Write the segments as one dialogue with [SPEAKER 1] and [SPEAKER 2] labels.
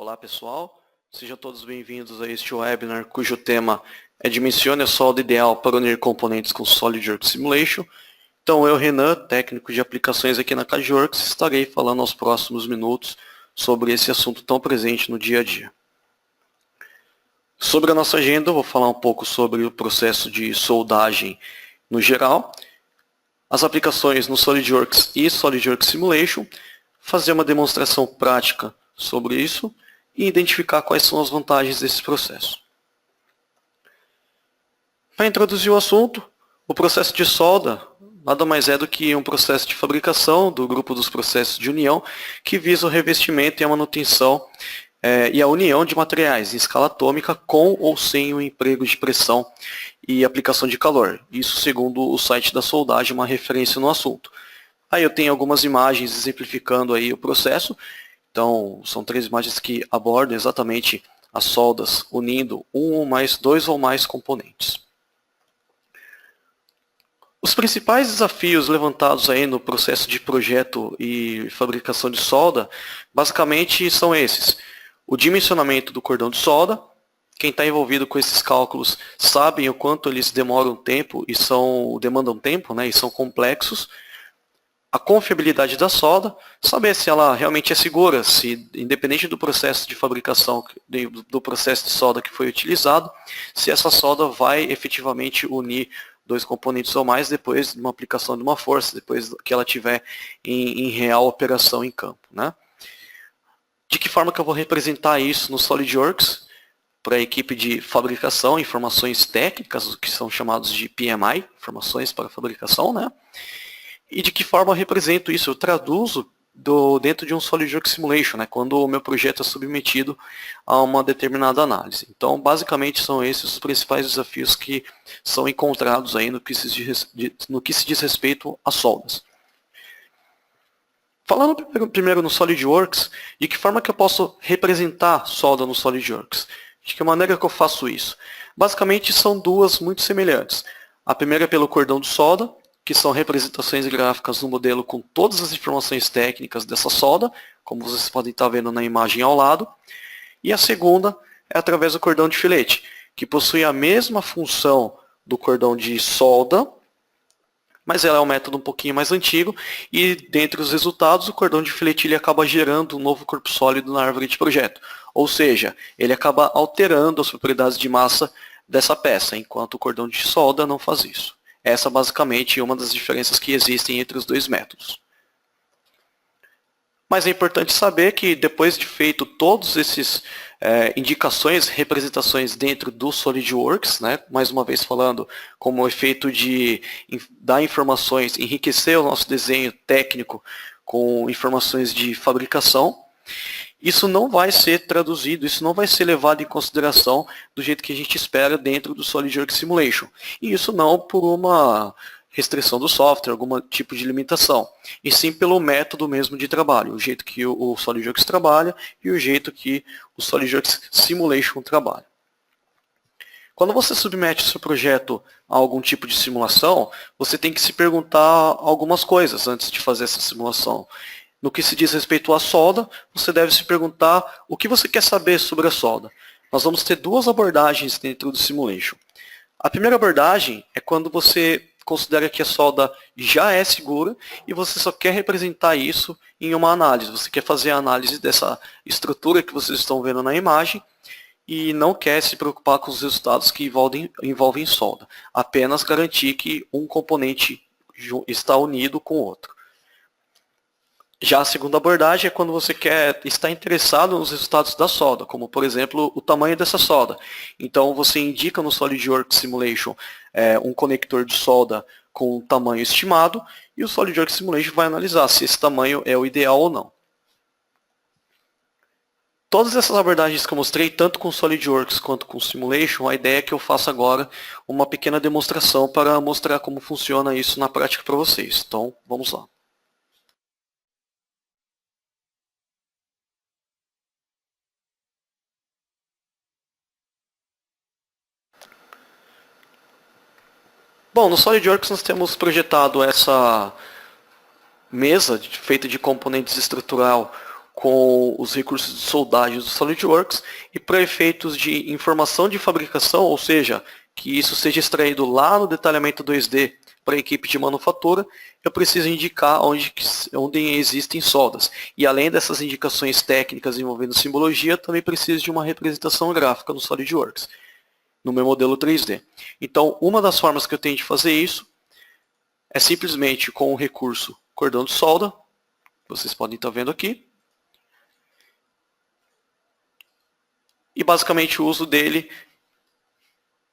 [SPEAKER 1] Olá pessoal, sejam todos bem-vindos a este webinar cujo tema é Dimensione a solda ideal para unir componentes com SolidWorks Simulation. Então eu, Renan, técnico de aplicações aqui na CADWorks, estarei falando aos próximos minutos sobre esse assunto tão presente no dia a dia. Sobre a nossa agenda, eu vou falar um pouco sobre o processo de soldagem no geral, as aplicações no SolidWorks e SolidWorks Simulation, fazer uma demonstração prática sobre isso e identificar quais são as vantagens desse processo. Para introduzir o assunto, o processo de solda nada mais é do que um processo de fabricação do grupo dos processos de união que visa o revestimento e a manutenção e a união de materiais em escala atômica com ou sem o emprego de pressão e aplicação de calor. Isso segundo o site da soldagem, uma referência no assunto. Aí eu tenho algumas imagens exemplificando aí o processo. Então, são 3 imagens que abordam exatamente as soldas unindo um ou mais, 2 ou mais componentes. Os principais desafios levantados aí no processo de projeto e fabricação de solda, basicamente são esses. O dimensionamento do cordão de solda. Quem está envolvido com esses cálculos sabe o quanto eles demoram tempo e demandam tempo, né, e são complexos. A confiabilidade da solda, saber se ela realmente é segura, se independente do processo de fabricação, do processo de solda que foi utilizado, se essa solda vai efetivamente unir 2 componentes ou mais depois de uma aplicação de uma força, depois que ela estiver em real operação em campo, né? De que forma que eu vou representar isso no SolidWorks? Para a equipe de fabricação, informações técnicas, o que são chamados de PMI, informações para fabricação, né? E de que forma eu represento isso? Eu traduzo dentro de um SolidWorks Simulation, né, quando o meu projeto é submetido a uma determinada análise. Então, basicamente, são esses os principais desafios que são encontrados aí no que se diz respeito a soldas. Falando primeiro no SolidWorks, de que forma que eu posso representar solda no SolidWorks? De que maneira que eu faço isso? Basicamente, são 2 muito semelhantes. A primeira é pelo cordão de solda, que são representações gráficas no modelo com todas as informações técnicas dessa solda, como vocês podem estar vendo na imagem ao lado. E a segunda é através do cordão de filete, que possui a mesma função do cordão de solda, mas ela é um método um pouquinho mais antigo, e dentre os resultados, o cordão de filete ele acaba gerando um novo corpo sólido na árvore de projeto. Ou seja, ele acaba alterando as propriedades de massa dessa peça, enquanto o cordão de solda não faz isso. Essa basicamente é uma das diferenças que existem entre os 2 métodos. Mas é importante saber que depois de feito todos esses indicações, representações dentro do SolidWorks, né, mais uma vez falando como o efeito de dar informações, enriquecer o nosso desenho técnico com informações de fabricação, isso não vai ser traduzido, isso não vai ser levado em consideração do jeito que a gente espera dentro do SolidWorks Simulation. E isso não por uma restrição do software, algum tipo de limitação, e sim pelo método mesmo de trabalho, o jeito que o SolidWorks trabalha e o jeito que o SolidWorks Simulation trabalha. Quando você submete o seu projeto a algum tipo de simulação, você tem que se perguntar algumas coisas antes de fazer essa simulação. No que se diz respeito à solda, você deve se perguntar o que você quer saber sobre a solda. Nós vamos ter 2 abordagens dentro do Simulation. A primeira abordagem é quando você considera que a solda já é segura e você só quer representar isso em uma análise. Você quer fazer a análise dessa estrutura que vocês estão vendo na imagem e não quer se preocupar com os resultados que envolvem solda. Apenas garantir que um componente está unido com o outro. Já a segunda abordagem é quando você está interessado nos resultados da solda, como por exemplo o tamanho dessa solda. Então você indica no SolidWorks Simulation um conector de solda com um tamanho estimado e o SolidWorks Simulation vai analisar se esse tamanho é o ideal ou não. Todas essas abordagens que eu mostrei, tanto com o SolidWorks quanto com o Simulation, a ideia é que eu faça agora uma pequena demonstração para mostrar como funciona isso na prática para vocês. Então vamos lá. Bom, no SolidWorks nós temos projetado essa mesa feita de componentes estrutural com os recursos de soldagem do SolidWorks, e para efeitos de informação de fabricação, ou seja, que isso seja extraído lá no detalhamento 2D para a equipe de manufatura, eu preciso indicar onde existem soldas. E além dessas indicações técnicas envolvendo simbologia, também preciso de uma representação gráfica no SolidWorks, no meu modelo 3D. Então, uma das formas que eu tenho de fazer isso é simplesmente com o recurso cordão de solda, vocês podem estar vendo aqui. E basicamente o uso dele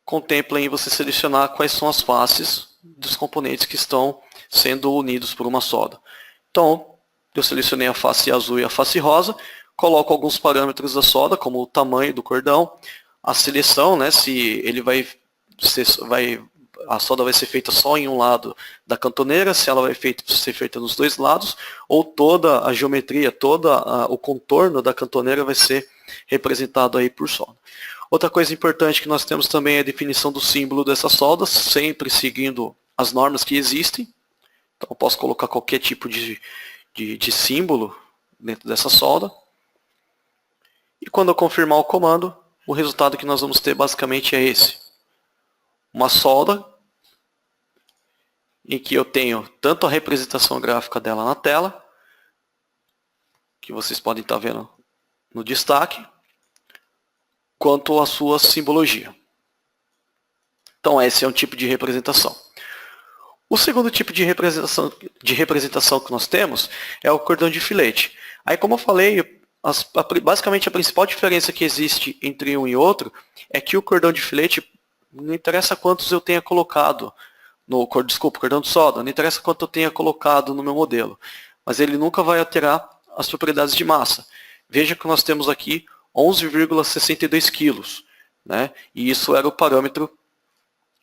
[SPEAKER 1] contempla em você selecionar quais são as faces dos componentes que estão sendo unidos por uma solda. Então, eu selecionei a face azul e a face rosa, coloco alguns parâmetros da solda, como o tamanho do cordão, a seleção, né, se ele a solda vai ser feita só em um lado da cantoneira, se ela vai ser feita nos dois lados, ou toda a geometria, o contorno da cantoneira vai ser representado aí por solda. Outra coisa importante que nós temos também é a definição do símbolo dessas soldas, sempre seguindo as normas que existem. Então eu posso colocar qualquer tipo de símbolo dentro dessa solda. E quando eu confirmar o comando, o resultado que nós vamos ter basicamente é esse. Uma solda em que eu tenho tanto a representação gráfica dela na tela, que vocês podem estar vendo no destaque, quanto a sua simbologia. Então esse é um tipo de representação. O segundo tipo de representação que nós temos é o cordão de filete. Aí, como eu falei, basicamente a principal diferença que existe entre um e outro é que o cordão de filete, não interessa quantos eu tenha colocado cordão de solda, não interessa quanto eu tenha colocado no meu modelo, mas ele nunca vai alterar as propriedades de massa. Veja que nós temos aqui 11,62 quilos, né? E isso era o parâmetro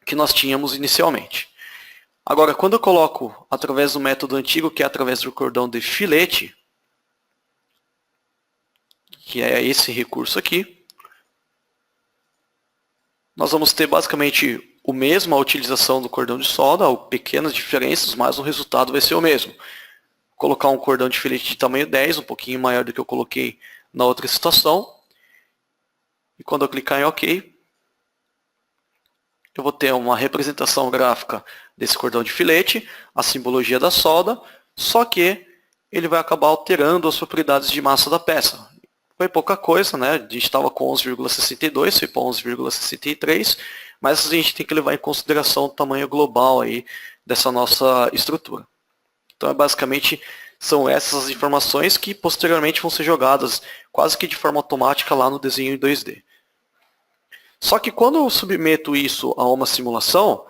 [SPEAKER 1] que nós tínhamos inicialmente. Agora, quando eu coloco através do método antigo, que é através do cordão de filete, que é esse recurso aqui, nós vamos ter basicamente a mesma utilização do cordão de solda, ou pequenas diferenças, mas o resultado vai ser o mesmo. Vou colocar um cordão de filete de tamanho 10, um pouquinho maior do que eu coloquei na outra situação. E quando eu clicar em OK, eu vou ter uma representação gráfica desse cordão de filete, a simbologia da solda, só que ele vai acabar alterando as propriedades de massa da peça. Foi pouca coisa, né? A gente estava com 11,62, foi para 11,63, mas a gente tem que levar em consideração o tamanho global aí dessa nossa estrutura. Então, basicamente, são essas as informações que posteriormente vão ser jogadas quase que de forma automática lá no desenho em 2D. Só que quando eu submeto isso a uma simulação,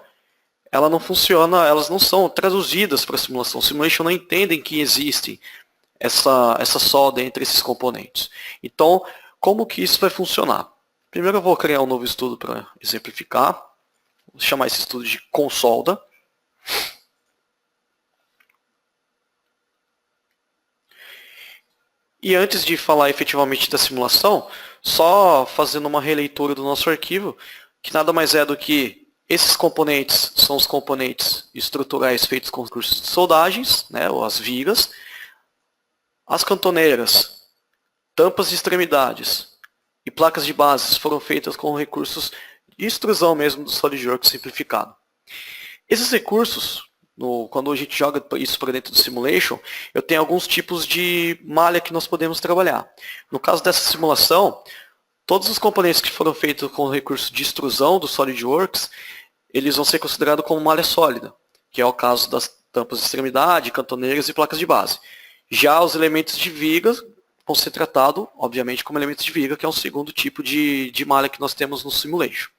[SPEAKER 1] ela não funciona, elas não são traduzidas para a simulação. O simulation não entendem que existe essa solda entre esses componentes. Então, como que isso vai funcionar? Primeiro eu vou criar um novo estudo para exemplificar. Vou chamar esse estudo de com solda. E antes de falar efetivamente da simulação, só fazendo uma releitura do nosso arquivo, que nada mais é do que esses componentes são os componentes estruturais feitos com recursos de soldagens, né, ou as vigas, as cantoneiras, tampas de extremidades e placas de bases foram feitas com recursos de extrusão mesmo do SolidWorks simplificado. Esses recursos, quando a gente joga isso para dentro do simulation, eu tenho alguns tipos de malha que nós podemos trabalhar. No caso dessa simulação, todos os componentes que foram feitos com o recurso de extrusão do SolidWorks, eles vão ser considerados como malha sólida, que é o caso das tampas de extremidade, cantoneiras e placas de base. Já os elementos de viga vão ser tratados, obviamente, como elementos de viga, que é um segundo tipo de malha que nós temos no simulation.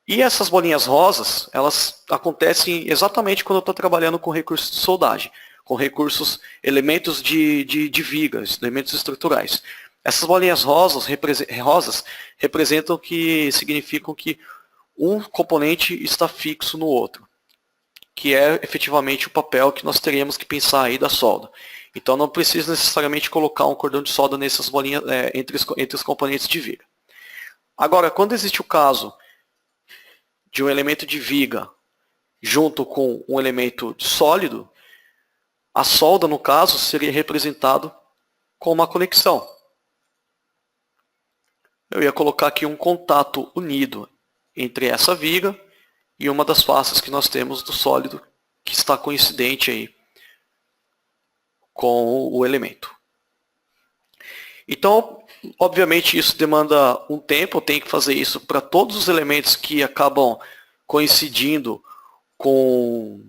[SPEAKER 1] E essas bolinhas rosas, elas acontecem exatamente quando eu estou trabalhando com recursos de soldagem, com recursos, elementos de vigas, elementos estruturais. Essas bolinhas rosas representam que significam que um componente está fixo no outro, que é efetivamente o papel que nós teríamos que pensar aí da solda. Então não precisa necessariamente colocar um cordão de solda nessas bolinhas entre os componentes de viga. Agora, quando existe o caso de um elemento de viga junto com um elemento sólido, a solda, no caso, seria representado com uma conexão. Eu ia colocar aqui um contato unido entre essa viga e uma das faces que nós temos do sólido que está coincidente aí com o elemento. Então, obviamente isso demanda um tempo, eu tenho que fazer isso para todos os elementos que acabam coincidindo com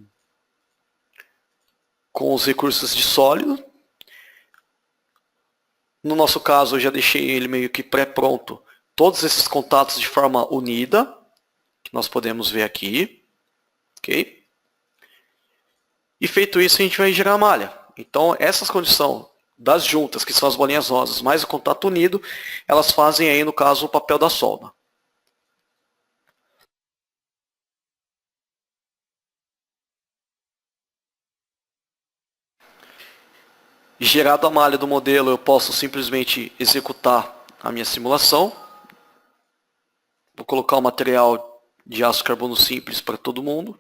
[SPEAKER 1] os recursos de sólido. No nosso caso, eu já deixei ele meio que pré-pronto. Todos esses contatos de forma unida, que nós podemos ver aqui. Ok? E feito isso, a gente vai girar a malha. Então, essas condições das juntas, que são as bolinhas rosas, mais o contato unido, elas fazem aí, no caso, o papel da solda. Gerado a malha do modelo, eu posso simplesmente executar a minha simulação. Vou colocar o material de aço carbono simples para todo mundo.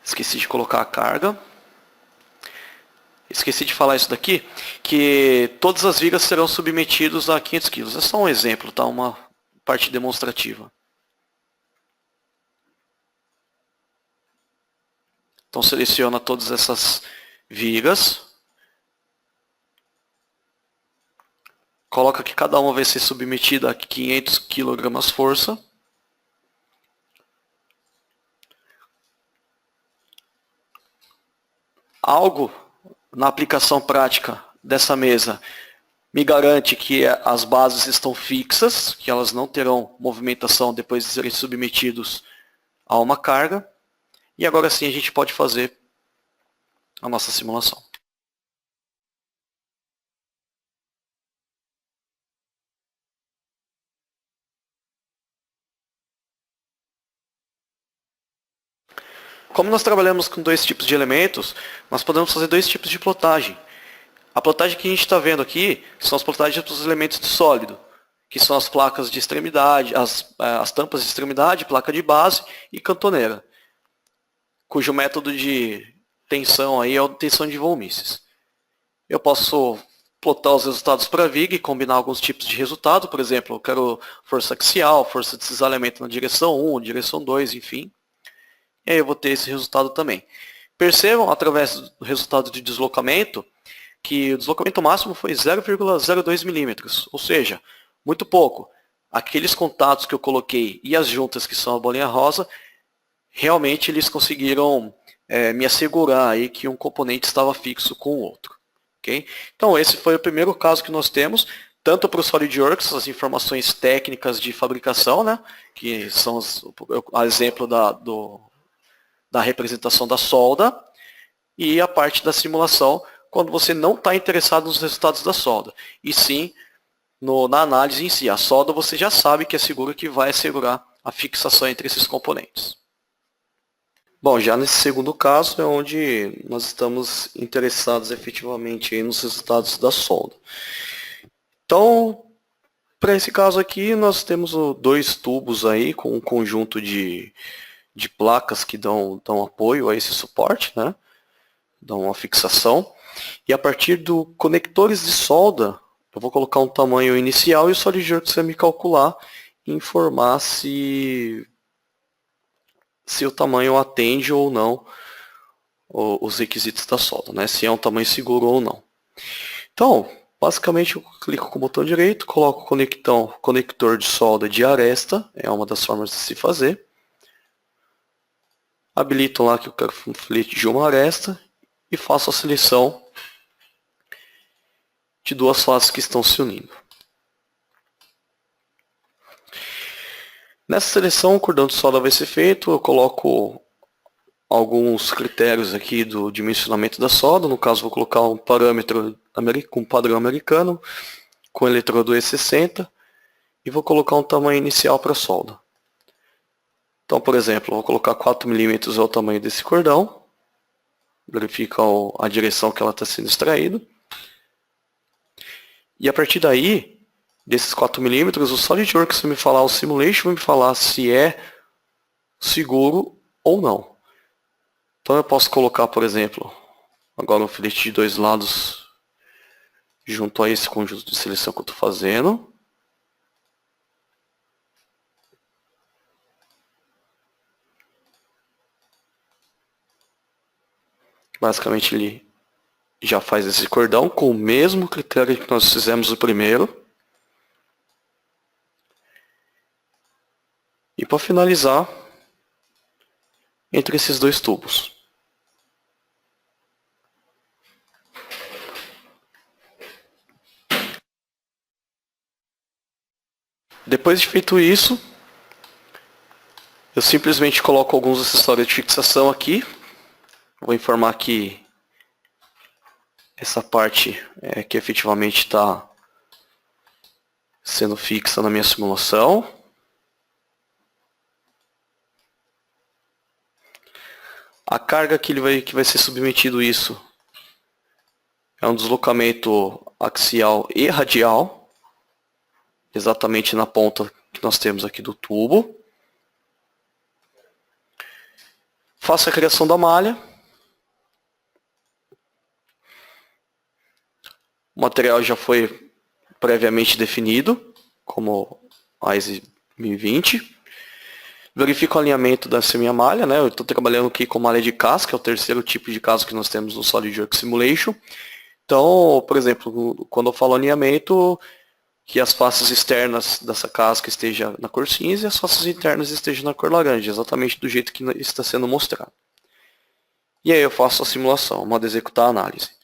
[SPEAKER 1] Esqueci de colocar a carga. Esqueci de falar isso daqui, que todas as vigas serão submetidas a 500 kg. É só um exemplo, tá? Uma parte demonstrativa. Então seleciona todas essas vigas. Coloca que cada uma vai ser submetida a 500 kg força. Algo na aplicação prática dessa mesa me garante que as bases estão fixas, que elas não terão movimentação depois de serem submetidos a uma carga. E agora sim a gente pode fazer a nossa simulação. Como nós trabalhamos com dois tipos de elementos, nós podemos fazer dois tipos de plotagem. A plotagem que a gente está vendo aqui são as plotagens dos elementos de sólido, que são as placas de extremidade, as tampas de extremidade, placa de base e cantoneira, cujo método de tensão aí é a tensão de volumices. Eu posso plotar os resultados para a viga e combinar alguns tipos de resultado, por exemplo, eu quero força axial, força de cisalhamento na direção 1, direção 2, enfim. E aí eu vou ter esse resultado também. Percebam, através do resultado de deslocamento, que o deslocamento máximo foi 0,02 milímetros, ou seja, muito pouco. Aqueles contatos que eu coloquei e as juntas que são a bolinha rosa, realmente eles conseguiram me assegurar aí que um componente estava fixo com o outro. Okay? Então esse foi o primeiro caso que nós temos, tanto para o SolidWorks, as informações técnicas de fabricação, né, que são a exemplo da representação da solda, e a parte da simulação, quando você não está interessado nos resultados da solda, e sim na análise em si. A solda você já sabe que é segura, que vai assegurar a fixação entre esses componentes. Bom, já nesse segundo caso é onde nós estamos interessados efetivamente nos resultados da solda. Então, para esse caso aqui, nós temos dois tubos aí com um conjunto de placas que dão apoio a esse suporte, né? Dão uma fixação. E a partir do conectores de solda, eu vou colocar um tamanho inicial e o SolidWorks vai me calcular e informar se o tamanho atende ou não os requisitos da solda, né? Se é um tamanho seguro ou não. Então, basicamente eu clico com o botão direito, coloco o conector de solda de aresta, é uma das formas de se fazer. Habilito lá que eu quero um filete de uma aresta e faço a seleção de duas faces que estão se unindo. Nessa seleção, o cordão de solda vai ser feito, eu coloco alguns critérios aqui do dimensionamento da solda, no caso vou colocar um parâmetro com padrão americano, com eletrodo E60, e vou colocar um tamanho inicial para a solda. Então, por exemplo, vou colocar 4 mm é o tamanho desse cordão, verifica a direção que ela está sendo extraída. E a partir daí, desses 4 milímetros, o SolidWorks vai me falar, o Simulation vai me falar se é seguro ou não. Então eu posso colocar, por exemplo, agora um filete de 2 lados junto a esse conjunto de seleção que eu estou fazendo. Basicamente ele já faz esse cordão com o mesmo critério que nós fizemos o primeiro. E para finalizar, entre esses dois tubos. Depois de feito isso, eu simplesmente coloco alguns acessórios de fixação aqui. Vou informar que essa parte que efetivamente está sendo fixa na minha simulação. A carga que vai ser submetido isso é um deslocamento axial e radial, exatamente na ponta que nós temos aqui do tubo. Faço a criação da malha. O material já foi previamente definido, como a ISO 1020. Verifico o alinhamento dessa minha malha, né? Eu estou trabalhando aqui com malha de casca, é o terceiro tipo de casca que nós temos no SolidWorks Simulation. Então, por exemplo, quando eu falo alinhamento, que as faces externas dessa casca estejam na cor cinza e as faces internas estejam na cor laranja, exatamente do jeito que está sendo mostrado. E aí eu faço a simulação, modo executar a análise.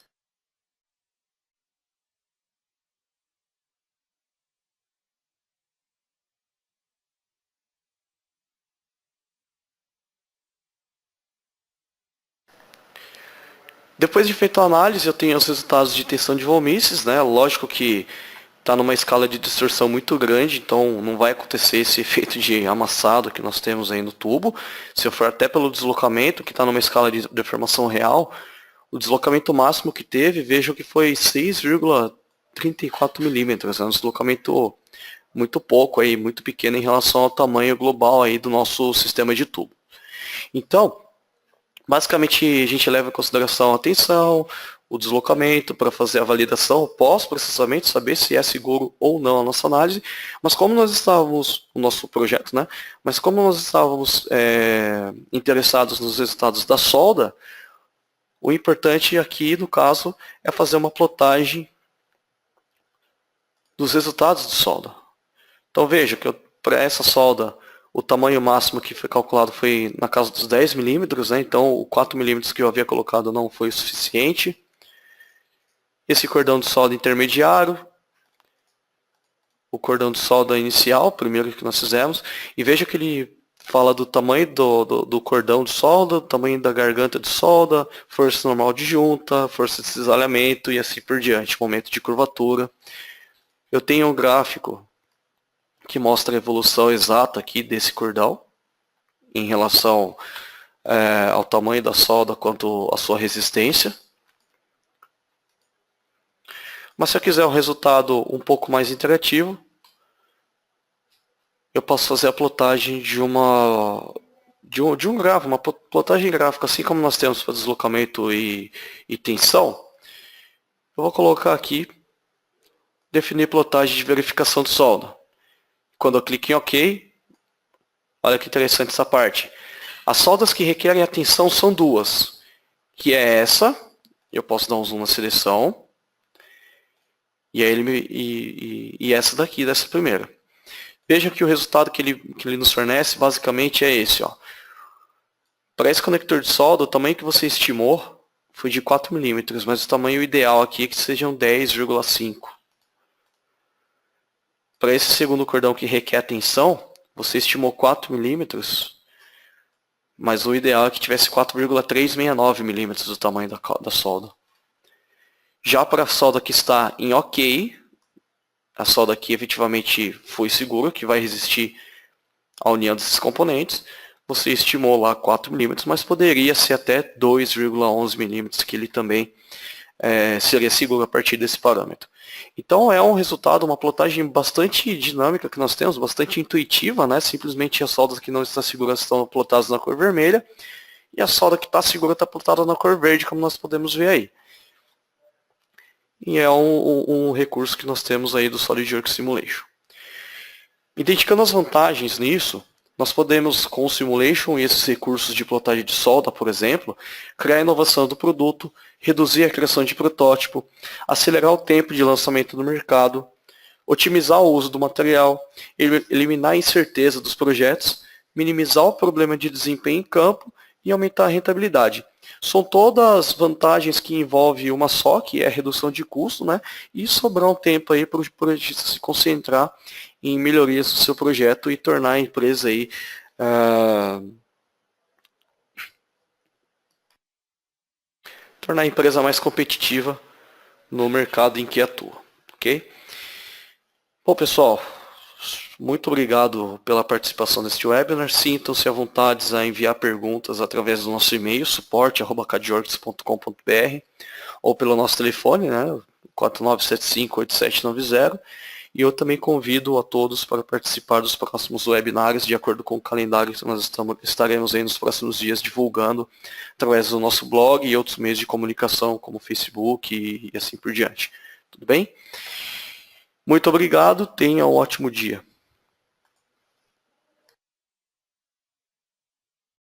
[SPEAKER 1] Depois de feita a análise, eu tenho os resultados de tensão de vomícios, né? Lógico que está numa escala de distorção muito grande, então não vai acontecer esse efeito de amassado que nós temos aí no tubo. Se eu for até pelo deslocamento, que está numa escala de deformação real, o deslocamento máximo que teve, vejam que foi 6,34 milímetros, é um deslocamento muito pouco aí, muito pequeno em relação ao tamanho global aí do nosso sistema de tubo. Então, basicamente, a gente leva em consideração a tensão, o deslocamento para fazer a validação pós-processamento, saber se é seguro ou não a nossa análise. Mas como nós estávamos, o nosso projeto, né? Mas como nós estávamos interessados nos resultados da solda, o importante aqui, no caso, é fazer uma plotagem dos resultados de solda. Então veja que para essa solda, o tamanho máximo que foi calculado foi na casa dos 10 milímetros, né? Então o 4 milímetros que eu havia colocado não foi o suficiente. Esse cordão de solda intermediário, o cordão de solda inicial, primeiro que nós fizemos, e veja que ele fala do tamanho do cordão de solda, tamanho da garganta de solda, força normal de junta, força de cisalhamento e assim por diante, momento de curvatura. Eu tenho um gráfico que mostra a evolução exata aqui desse cordão em relação ao tamanho da solda quanto à sua resistência. Mas se eu quiser um resultado um pouco mais interativo, eu posso fazer a plotagem de um gráfico, uma plotagem gráfica, assim como nós temos para deslocamento e tensão. Eu vou colocar aqui, definir plotagem de verificação de solda. Quando eu clico em OK, olha que interessante essa parte. As soldas que requerem atenção são duas, que é essa, eu posso dar um zoom na seleção, e essa daqui, dessa primeira. Veja que o resultado que ele nos fornece basicamente é esse. Ó. Para esse conector de solda, o tamanho que você estimou foi de 4 milímetros, mas o tamanho ideal aqui é que sejam 10,5. Para esse segundo cordão que requer tensão, você estimou 4 milímetros, mas o ideal é que tivesse 4,369 milímetros o tamanho da solda. Já para a solda que está em OK, a solda aqui efetivamente foi segura, que vai resistir à união desses componentes. você estimou lá 4 milímetros, mas poderia ser até 2,11 milímetros, que ele também seria seguro a partir desse parâmetro. Então é um resultado, uma plotagem bastante dinâmica que nós temos, bastante intuitiva, né? Simplesmente as soldas que não estão seguras estão plotadas na cor vermelha, e a solda que está segura está plotada na cor verde, como nós podemos ver aí. E é um recurso que nós temos aí do SolidWorks Simulation. Identificando as vantagens nisso, nós podemos, com o Simulation e esses recursos de plotagem de solda, por exemplo, criar a inovação do produto, reduzir a criação de protótipo, acelerar o tempo de lançamento no mercado, otimizar o uso do material, eliminar a incerteza dos projetos, minimizar o problema de desempenho em campo e aumentar a rentabilidade. São todas vantagens que envolvem uma só, que é a redução de custo, né? E sobrar um tempo aí para o projetista se concentrar em melhorias do seu projeto e tornar a empresa aí tornar a empresa mais competitiva no mercado em que atua, ok? Bom, pessoal, muito obrigado pela participação neste webinar. Sintam-se à vontade a enviar perguntas através do nosso e-mail, suporte@cadworks.com.br, ou pelo nosso telefone, né, 4975-8790. E eu também convido a todos para participar dos próximos webinários, de acordo com o calendário que nós estaremos aí nos próximos dias divulgando através do nosso blog e outros meios de comunicação, como Facebook e assim por diante. Tudo bem? Muito obrigado, tenha um ótimo dia.